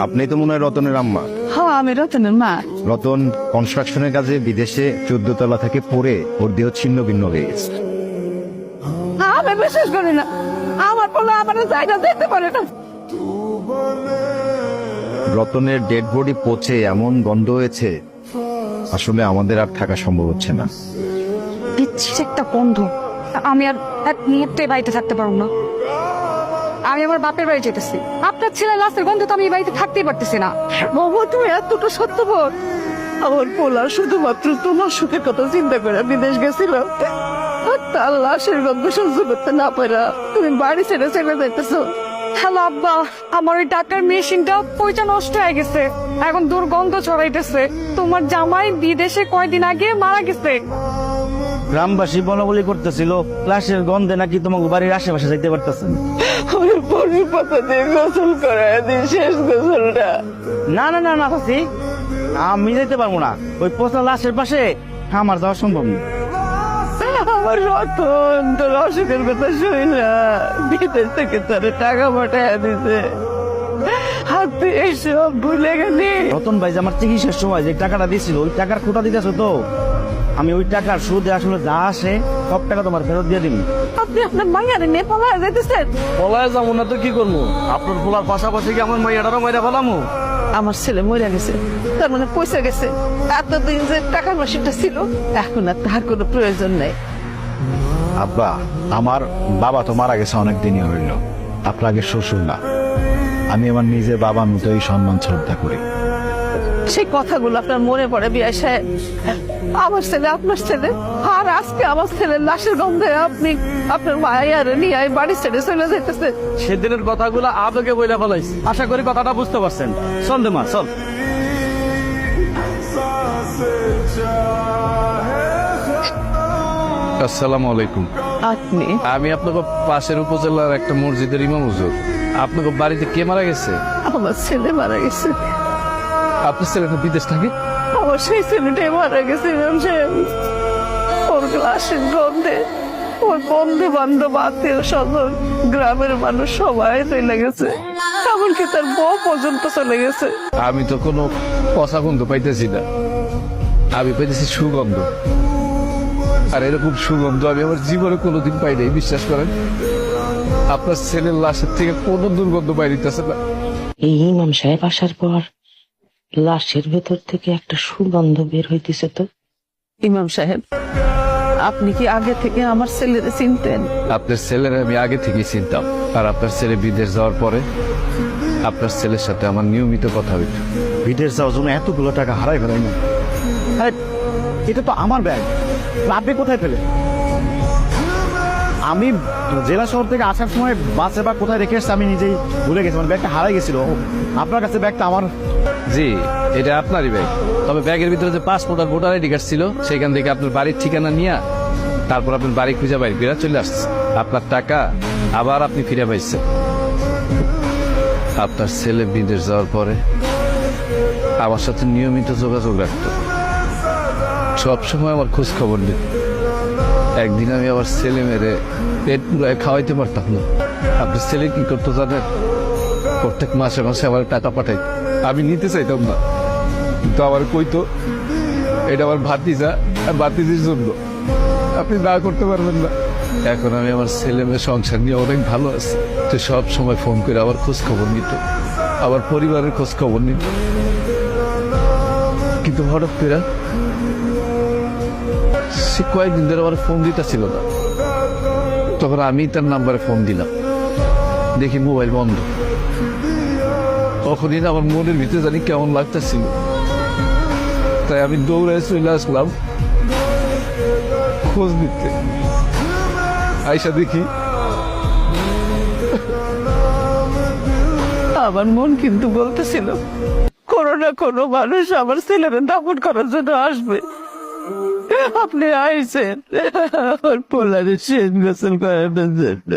আপনি তো মনে হয় রতনের আম্মা। হ্যাঁ, আমি রতনের মা। রতন কনস্ট্রাকশনের কাজে বিদেশে 14 তলা থেকে পড়ে ওর দেহ ছিন্ন ভিন্ন হয়ে গেছে। আমি বিশ্বাস করি না, আমার পোলা আমার জায়গা দেখতে পারে না। রতনের ডেড বডি পচে এমন গন্ধ হয়েছে, আসলে আমাদের আর থাকা সম্ভব হচ্ছে না। বিচ্ছির একটা গন্ধ। আমি আর এক মুহূর্তে বাড়িতে থাকতে পারবো না। আমি আমার বাপের বাড়ি যেতেছি। আপনার ছেলে লাশের গন্ধ তো আমি এই বাড়িতে থাকতেই পারতেছি না। বাবা, তুমি এতটা সত্যবান? আমার পোলা শুধুমাত্র তোমার সুখের কথা চিন্তা করে বিদেশ গেছিল, আর তার লাশের গন্ধ সহ্য করতে না পারা তুমি বাড়ি ছেড়ে চলে যাইতেছো। হ্যালো আব্বা, আমার ওই টাকার মেশিনটা পয়সা নষ্ট হয়ে গেছে, এখন দুর্গন্ধ ছড়াইতেছে। তোমার জামাই বিদেশে কয়দিন আগে মারা গেছে। গ্রামবাসী বলাবলি করতেছিল লাশের গন্ধে নাকি তোমাকে বাড়ির আশেপাশে যাইতে পারতেছেন। ওই পরির পাতা দিয়ে গোসল করায় দিই, শেষ গোসলটা। না না না না চাচি, আমি যাইতে পারবো না। ওই পচা লাশের পাশে আমার যাওয়া সম্ভব না। আমার রতন তোর অসুখের কথা শুই না, বিদেশ থেকে তোর টাকা পাঠায় দিছে, হাতে এসব ভুলে গেলি। রতন ভাই যে আমার চিকিৎসার সময় যে টাকাটা দিয়েছিল ওই টাকার খোটা দিতেছো তো, আমি ওই টাকার সুদে আসলে যা আসে সব টাকা তোমার ফেরত দিয়ে দিবি। আপনি আপনার মাইয়ারে নেপালে যেতেছেন? পলায় যাবো না তো কি করবো? আপনার পোলার পাশাপাশি কি আমার মাইয়াটারও মাইরা ফেলামো? আমার ছেলে মরে গেছে, তার মানে পয়সা গেছে। এতদিন যে টাকার মেশিনটা ছিল, এখন আর তার কোনো প্রয়োজন নেই। আব্বা, আমার বাবা তো মারা গেছে অনেক দিনই হইল। আপনার আগে শ্বশুর না, আমি আমার নিজের বাবার মতোই সম্মান শ্রদ্ধা করি। সেই কথাগুলো আপনার মনে পড়ে বিয়া সাহেব? আমার ছেলে আপনার ছেলে, আর আজকে আমার ছেলের লাশের গন্ধে আপনি আপনার মায়ের নিয়ে বাড়ি ছেড়ে চলে যেতেছে। সেদিনের কথাগুলো আবেগে বইলা ফেলাইছি। আশা করি কথাটা বুঝতে পারছেন। চল দে মা, চল। আসসালামু আলাইকুম। আপনি আমি আপনাকে পাশের উপজেলার একটা মসজিদের ইমাম হুজুর। আপনাকে বাড়িতে কে মারা গেছে? আমার ছেলে মারা গেছে। আপনার ছেলেটা বিদেশ থাকে? আমার সেই ছেলেটাই মারা গেছে ইমাম সাহেব। ওর লাশের গন্ধে ওর বন্ধু বান্ধব আত্মীয় স্বজন গ্রামের মানুষ সবাই চলে গেছে, এমনকি তার বউ পর্যন্ত চলে গেছে। আমি তো কোনো পচা গন্ধ পাইতেছি না, আমি পাইতেছি সুগন্ধ। আর এরকম সুগন্ধ আমি আমার জীবনে কোনোদিন পাই নাই, বিশ্বাস করেন। আপনার ছেলের লাশের থেকে কোনো দুর্গন্ধ বাইরিতেছে না। এই ইমাম সাহেব আসার পর লাশের ভেতর থেকে একটা সুগন্ধ বের হইতেছে তো। ইমাম সাহেব, আপনি কি আগে থেকে আমার ছেলেরে চিনতেন? আপনার ছেলের আমি আগে থেকেই চিনতাম, আর আপনার ছেলে বিদেশ যাওয়ার পরে আপনার ছেলের সাথে আমার নিয়মিত কথা হইত। বিদেশ যাওয়ার জন্য এতগুলো টাকা হারাই ফেলাই না। আরে, এটা তো আমার ব্যাগ, আপনি কোথায় পেলেন? আমি জেলা শহর থেকে আসার সময় বাসে বা কোথায় রেখে এসেছি আমি নিজেই ভুলে গেছি। মানে ব্যাগটা হারাই গেছিল। আপনার কাছে ব্যাগটা আমার? জি, এটা আপনারই ব্যাগ। তবে ব্যাগের ভিতরে যে পাসপোর্ট আর ভোটার আইডি কার্ড ছিল, সেখান থেকে আপনার বাড়ির ঠিকানা নিয়ে তারপর আপনার বাড়ি খুঁজে বাইরে ফিরে চলে আসছে। আপনার টাকা আবার আপনি ফিরে পাইছেন। আপনার ছেলে বিদেশ যাওয়ার পরে আমার সাথে নিয়মিত যোগাযোগ রাখতো, সবসময় আমার খোঁজ খবর নিত। একদিন আমি আমার ছেলে মেরে পেট পুরায় খাওয়াইতে পারতাম না। আপনার ছেলে কি করতো জানেন? প্রত্যেক মাসে মাসে আমার টাকা পাঠাই, আমি নিতে চাইতাম না, কিন্তু আমার কইতো এটা আমার ভাতিজা আর ভাতিজির জন্য, আপনি না করতে পারবেন না। এখন আমি আমার ছেলে মেয়ে সংসার নিয়ে অনেক ভালো আছি। তো সব সময় ফোন করে আমার খোঁজ খবর নিত, আমার পরিবারের খোঁজ খবর নিত। কিন্তু হঠাৎ করে সে কয়েকদিন ধরে আমার ফোন দিতেছিল না। তখন আমি তার নাম্বারে ফোন দিলাম, দেখি মোবাইল বন্ধ। তখনই না আমার মনের ভিতরে জানি কেমন লাগতেছিল, তাই আমি দৌড়ে চলে আসলাম খোঁজ নিতে। আইসা দেখি আমার মন কিন্তু বলতেছিল কোনো না কোনো মানুষ আমার ছেলের দাফন করার জন্য আসবে। আপনি আইছেন আমার পোলারে শেষ গোসল করানোর জন্য।